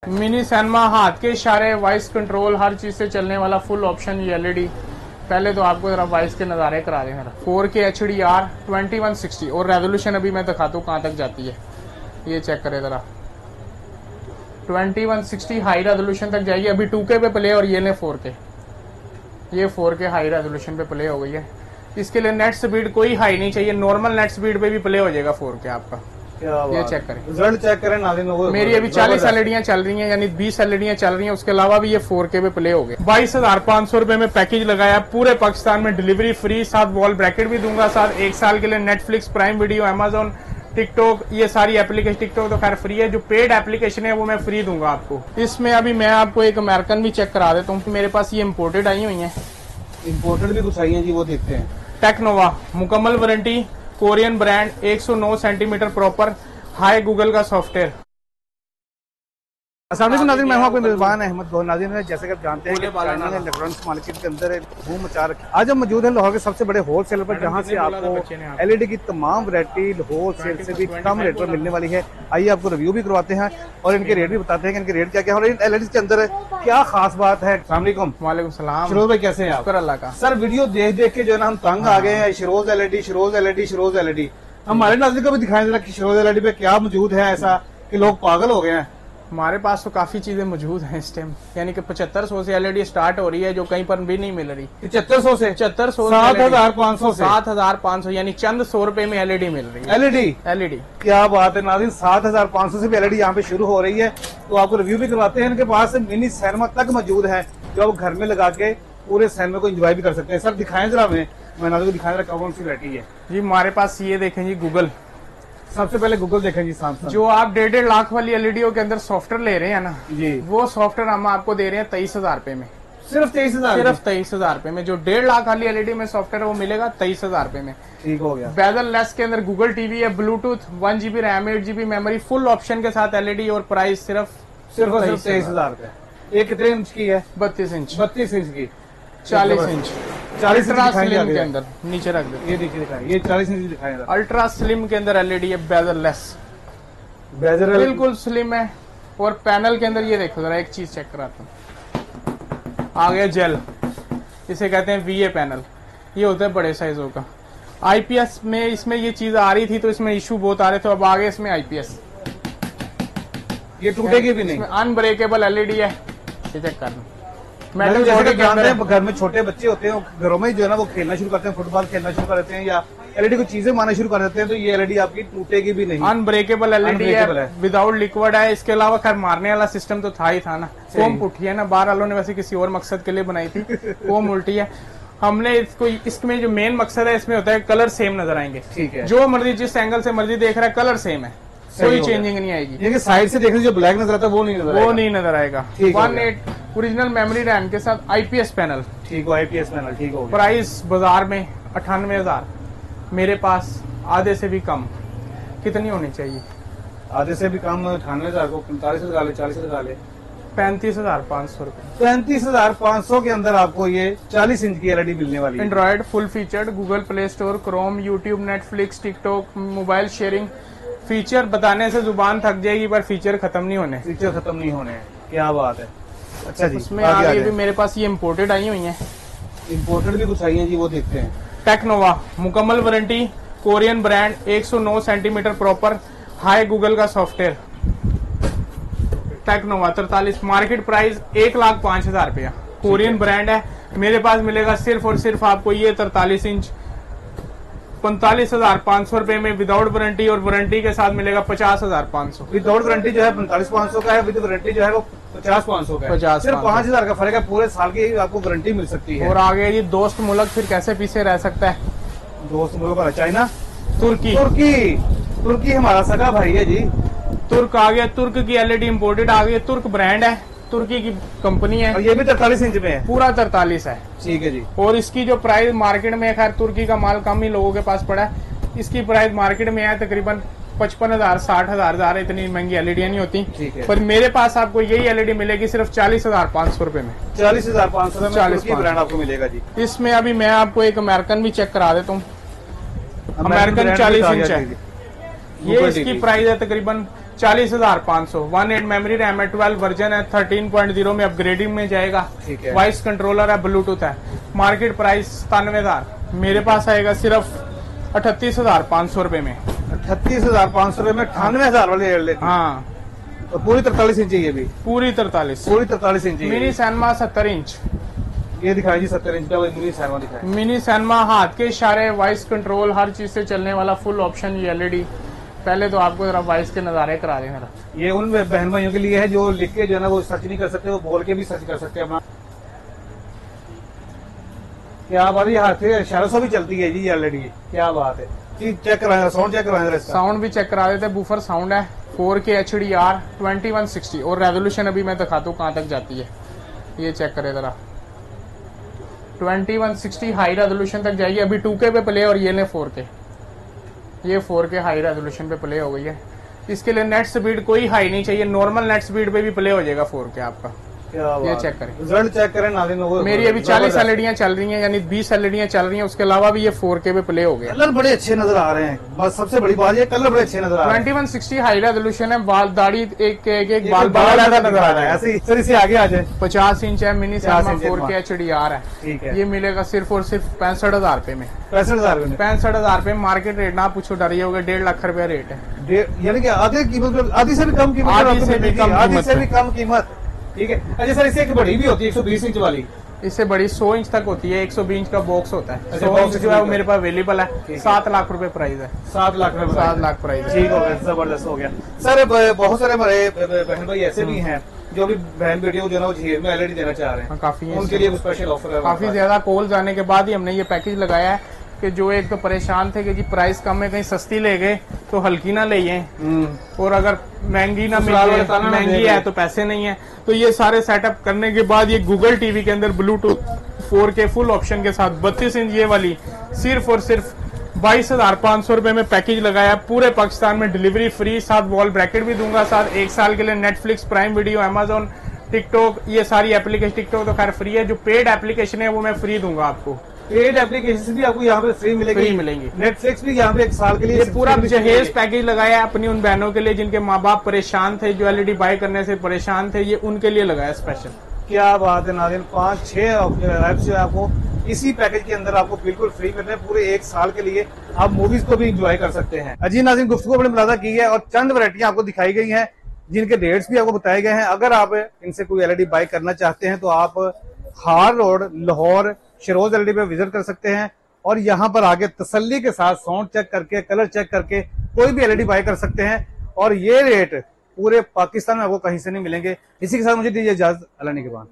Mini cinema, हाथ के इशारे, वॉइस कंट्रोल, हर चीज से चलने वाला फुल ऑप्शन ये एलईडी। पहले तो आपको जरा वॉइस के नज़ारे करा दें। 4K HDR 2160 और रेजोल्यूशन अभी मैं दिखाता हूँ कहाँ तक जाती है। ये चेक करें जरा, 2160 हाई रेजोल्यूशन तक जाएगी। अभी 2K पे प्ले और ये ले 4K, ये 4K हाई रेजोल्यूशन पे प्ले हो गई है। इसके लिए नेट स्पीड कोई हाई नहीं चाहिए, नॉर्मल नेट स्पीड पे भी प्ले हो जाएगा 4K आपका। ये चेक करें, रिजल्ट चेक करें नाज़रीन। मेरी अभी 40 एलईडियां चल रही हैं, यानी 20 एलईडियां चल रही हैं। उसके अलावा भी ये 4K पे प्ले हो गए। 22,500 रुपए में पैकेज लगाया, पूरे पाकिस्तान में डिलीवरी फ्री, साथ वॉल ब्रैकेट भी दूंगा, साथ 1 साल के लिए Netflix, prime video, Amazon, TikTok, ये सारी एप्लीकेशन। टिकटॉक तो खैर फ्री है, जो पेड एप्लीकेशन है वो मैं फ्री दूंगा आपको। इसमें अभी मैं आपको एक अमेरिकन भी चेक करा देता हूँ। मेरे पास ये इम्पोर्टेड आई हुई है, इम्पोर्टेड भी कुछ आई है जी, वो देखते हैं। टेक्नोवा, मुकम्मल warranty, Korean brand, 109 centimetre proper, high Google का सॉफ्टवेयर। अस्सलाम वालेकुम नाज़रीन, मैं हूं आपके मेज़बान अहमद गौहर। नाज़रीन, जैसे कि आप जानते हैं कि इलेक्ट्रॉनिक्स मार्केट के अंदर धूम मचा रखी। आज हम मौजूद हैं लाहौर के सबसे बड़े होलसेलर पर, जहां से आपको एलईडी की तमाम वैरायटी होलसेल से भी कम रेट पर मिलने वाली है। आइए आपको रिव्यू भी करवाते हैं और इनके रेट भी बताते हैं कि इनके रेट क्या क्या है और इन एलईडी के अंदर क्या खास बात है। अस्सलाम वालेकुम। वालेकुम सलाम। शिरोज भाई कैसे हैं आप? शुक्र अल्लाह का। सर वीडियो देख देख के जो है ना हम तंग आ गए हैं। शिरोज एलईडी, शिरोज एलईडी, शिरोज एलईडी। हमारे नाज़रीन को भी दिखाएं जरा कि शिरोज एलईडी पे क्या मौजूद है ऐसा कि लोग पागल हो गए हैं। हमारे पास तो काफी चीजें मौजूद हैं इस टाइम, यानी कि 7500 से एलईडी स्टार्ट हो रही है, जो कहीं पर भी नहीं मिल रही। 7500 से 7500 7500 से 7500, यानी चंद 100 रुपए में एलईडी मिल रही है। एलईडी क्या बात है नाज़रीन, 7500 से भी एलईडी यहाँ पे शुरू हो रही है। तो आपको रिव्यू भी करवाते हैं। इनके पास मिनी सिनेमा तक मौजूद है, जो आप घर में लगा के पूरे सिनेमा को एंजॉय भी कर सकते हैं। सर दिखाएं जरा हमें, मैं नाज़रीन को दिखाएं जरा कौन सी वैरायटी है जी। हमारे पास ये देखें जी, गूगल। सबसे पहले गूगल देखें जी। सैमसंग जो आप 1.5 लाख वाली एलईडीओ के अंदर सॉफ्टवेयर ले रहे हैं ना जी, वो सॉफ्टवेयर हम आपको दे रहे हैं 23,000 रुपए में। सिर्फ 23,000? सिर्फ 23,000 रुपए में। जो 1.5 लाख वाली एलईडी में सॉफ्टवेयर है वो मिलेगा 23,000 रुपए में। ठीक हो गया। बेजल लेस के अंदर गूगल टीवी है, Bluetooth, 1GB RAM, 8GB memory, full option के साथ एलईडी, और प्राइस सिर्फ 23,000 रुपए। ये कितने इंच की है? 32 इंच। 32 इंच की, 40 इंच। 40 स्लिम के अंदर नीचे रख दो। ये देखिए दिखाएं, ये 40 इंच दिखाएं। अल्ट्रा स्लिम के अंदर एलईडी है, बेजल लेस, बेजल बिल्कुल स्लिम है। और पैनल के अंदर ये देखो जरा, एक चीज चेक कराता हूँ। आ गया जेल, इसे कहते हैं VA पैनल। ये होता है बड़े साइजों का। IPS में इसमें ये चीज आ रही थी तो इसमें इशू बहुत आ रहे थे, अब आ गए इसमें IPS। ये टूटेगी भी नहीं, अनब्रेकेबल एलईडी है। ये चेक कर लो। मेटल जैसे जानते हैं घर में छोटे बच्चे होते हैं, घरों में जो है ना वो खेलना शुरू करते हैं, फुटबॉल खेलना शुरू कर देते हैं या एलईडी को चीजें मारना शुरू कर देते हैं, तो ये एलईडी आपकी टूटेगी भी नहीं। अनब्रेकेबल एलईडी है, विदाउट लिक्विड है। इसके अलावा खैर मारने वाला सिस्टम तो था ही था ना। फोम उठी है ना, बाहर वालों ने वैसे किसी और मकसद के लिए बनाई थी, फोम उल्टी है। हमने इसको, इसमें जो मेन मकसद है इसमें होता है कलर सेम नजर आएंगे। ठीक है, जो मर्जी जिस एंगल से मर्जी देख रहा है कलर सेम है, कोई चेंजिंग नहीं आएगी। ये साइड से देखने जो ब्लैक नजर आता है वो नहीं नजर आएगा। 1.8 ओरिजिनल मेमोरी रैम के साथ IPS पैनल। ठीक हो, IPS पैनल ठीक हो। प्राइस बाजार में 98,000, मेरे पास आधे से भी कम। कितनी होनी चाहिए? आधे से भी कम 98,000 को 45 लगा ले, 40 लगा ले, 35,500 रुपए। 35,500 के अंदर आपको ये 40 इंच की एलईडी मिलने वाली है। Android full featured, Google play store, Chrome, YouTube, Netflix, TikTok, mobile sharing. Feature बताने से जुबान थक जाएगी पर फीचर खत्म नहीं होने। फीचर खत्म नहीं होने, क्या बात है। अच्छा जी, उसमें आगे भी मेरे पास ये इम्पोर्टेड आई हुई है। इम्पोर्टेड भी कुछ आई है जी, वो देखते हैं। टेक्नोवा, मुकम्मल warranty, Korean brand, 109 centimetre proper, high Google का सॉफ्टवेयर। टेक्नोवा 43, मार्केट प्राइस 1,05,000 रुपया। कोरियन ब्रांड है, मेरे पास मिलेगा सिर्फ और सिर्फ आपको ये 43 इंच 45,500 रुपए में, विदाउट वारंटी, और वारंटी के साथ मिलेगा 50,500। विदाउट वारंटी जो है 45,500 का है, विद वारंटी जो है वो 50,500 का है। सिर्फ 5,000 का फर्क है, पूरे साल की आपको वारंटी मिल सकती है। और आगे ये दोस्त मुल्क फिर कैसे पीछे रह सकता है? दोस्त मुल्क चाइना, तुर्की। तुर्की हमारा सगा भाई है जी। तुर्क आ गया, तुर्क की एलईडी इम्पोर्टेड आ गई। तुर्क ब्रांड है, तुर्की की कंपनी है, और ये भी 43 इंच में है, पूरा 43 है। ठीक है जी। और इसकी जो प्राइस मार्केट में, खैर तुर्की का माल कम ही लोगों के पास पड़ा है, इसकी प्राइस मार्केट में है तकरीबन 55,000 60,000। इतनी महंगी एलईडियां नहीं होती। ठीक है, पर मेरे पास आपको यही एलईडी मिलेगी सिर्फ 40,500 रुपए में। 40,500 में 40 ब्रांड आपको मिलेगा जी। इसमें अभी मैं आपको एक अमेरिकन भी चेक करा देता हूँ। अमेरिकन 40 इंच है, ये इसकी प्राइस है तकरीबन 40,500। 1/8 मेमोरी रैम है, 12 वर्जन है, 13.0 में अपग्रेडिंग में जाएगा। ठीक है। वॉइस कंट्रोलर है, ब्लूटूथ है। मार्केट प्राइस 97,000, मेरे पास आएगा सिर्फ 38,500 रुपए में। 38,500 रुपए में 98,000 वाले एयरलेट। हाँ, और पूरी 43 इंची ये भी, पूरी 43। पूरी 43 इंची। Mini cinema 70 inch. ये दिखाई जी 70 इंच का मिनी सैनमा दिखाई। मिनी सैनमा, हाथ के इशारे, वॉइस कंट्रोल, हर चीज से चलने वाला फुल ऑप्शन ये एलईडी। पहले तो आपको जरा वॉइस के नजारे करा दें जरा। ये उन बहन भाइयों के लिए है जो लिख के जो है ना वो सर्च नहीं कर सकते, वो बोल के भी सर्च कर सकते हैं अपना। क्या बात है, हाथ के इशारों से भी चलती है जी ये एलईडी। क्या बात है जी। चेक कराएं, साउंड चेक कराएं। साउंड भी चेक करा देते हैं। बूफर साउंड है 4K HDR 2160 और रेजोल्यूशन अभी मैं दिखाता हूँ कहाँ तक जाती है। ये चेक करें जरा, 2160 हाई रेजोल्यूशन तक जाएगी। अभी 2K पे प्ले और ये ने 4K। ये 4K हाई रेजोल्यूशन पे प्ले हो गई है। इसके लिए नेट स्पीड कोई हाई नहीं चाहिए, नॉर्मल नेट स्पीड पे भी प्ले हो जाएगा 4K आपका। ये चेक करें, रिजल्ट चेक करें नाज़रीन। मेरी अभी 40 एलईडियां चल रही हैं, यानी 20 एलईडियां चल रही हैं। उसके अलावा भी ये 4K पे प्ले हो गया। कलर बड़े अच्छे नजर आ रहे हैं, बस सबसे बड़ी बात ये कलर बड़े अच्छे नजर आ रहे हैं। 2160 हाई रेजोल्यूशन है। बाल दाढ़ी एक बाल नजर आ रहा है। ऐसे ही सर इसे आगे आ जाए। 50 इंच है, मिनी 50 4K HDR है। ठीक है। ये मिलेगा सिर्फ और सिर्फ 65,000 रुपए में। 65,000 में। 65,000 रुपए मार्केट रेट ना पूछो, डरिए होगा। 1.5 लाख रुपया रेट है। यानी कि आधे कीमत, आधी से भी कम कीमत, आधी से भी कम आधी कीमत से भी कम कीमत। ठीक है। अच्छा सर, इससे एक बड़ी भी होती है 120 इंच वाली। इससे बड़ी 100 इंच तक होती है। 120 इंच का बॉक्स होता है। अच्छा, 100 बॉक्स इंच जो है वो है। मेरे पास अवेलेबल है। 7 लाख रुपए प्राइस है। 7 लाख में 7 लाख प्राइस है। ठीक हो गया, जबरदस्त हो गया सर। बहुत सारे हमारे बहन भाई ऐसे भी हैं जो भी बहन बेटियों को जो है ना वो झील में एलईडी देना चाह रहे हैं। काफी उनके लिए स्पेशल ऑफर है। काफी ज्यादा कॉल्स आने के बाद ही हमने ये पैकेज लगाया है कि जो एक तो परेशान थे कि जी प्राइस कम है, कहीं सस्ती ले गए तो हल्की ना ले, और अगर महंगी ना मिले, महंगी है तो पैसे नहीं है। तो ये सारे सेटअप करने के बाद ये गूगल टीवी के अंदर ब्लूटूथ 4K फुल ऑप्शन के साथ 32 इंच ये वाली सिर्फ और सिर्फ 22,500 रुपए में पैकेज लगाया। पूरे पाकिस्तान में डिलीवरी फ्री, साथ वॉल ब्रैकेट भी दूंगा, साथ 1 साल के लिए Netflix, prime video, Amazon, TikTok, ये सारी एप्लीकेशन। टिकटॉक तो खैर फ्री है, जो पेड एप्लीकेशन है वो मैं फ्री दूंगा आपको। पेड एप्लीकेशन भी आपको यहाँ पे फ्री मिलेंगी। नेटफ्लिक्स भी यहाँ पे 1 साल के लिए। पूरा जहेज पैकेज लगाया है अपनी उन बहनों के लिए जिनके माँ बाप परेशान थे, जो एलईडी बाय करने से परेशान थे, ये उनके लिए लगाया स्पेशल। क्या बात है नाज़रीन, 5-6 ऐप्स जो है आपको इसी पैकेज के अंदर आपको बिल्कुल फ्री मिल रहे हैं। पूरे 1 साल के लिए आप मूवीज को भी इंजॉय कर सकते हैं। अजी नाज़रीन, गुफ्तगू अपने मुलाजा की है और चंद वैरायटियां आपको दिखाई गई हैं जिनके रेट्स भी आपको बताए गए हैं। अगर आप इनसे कोई एलईडी बाय करना चाहते हैं तो आप हार रोड लाहौर शिरोज एलईडी पे विजिट कर सकते हैं और यहाँ पर आगे तसल्ली के साथ साउंड चेक करके, कलर चेक करके कोई भी एलईडी बाय कर सकते हैं। और ये रेट पूरे पाकिस्तान में आपको कहीं से नहीं मिलेंगे। इसी के साथ मुझे दीजिए इजाजत। अल्लाह निगहबान।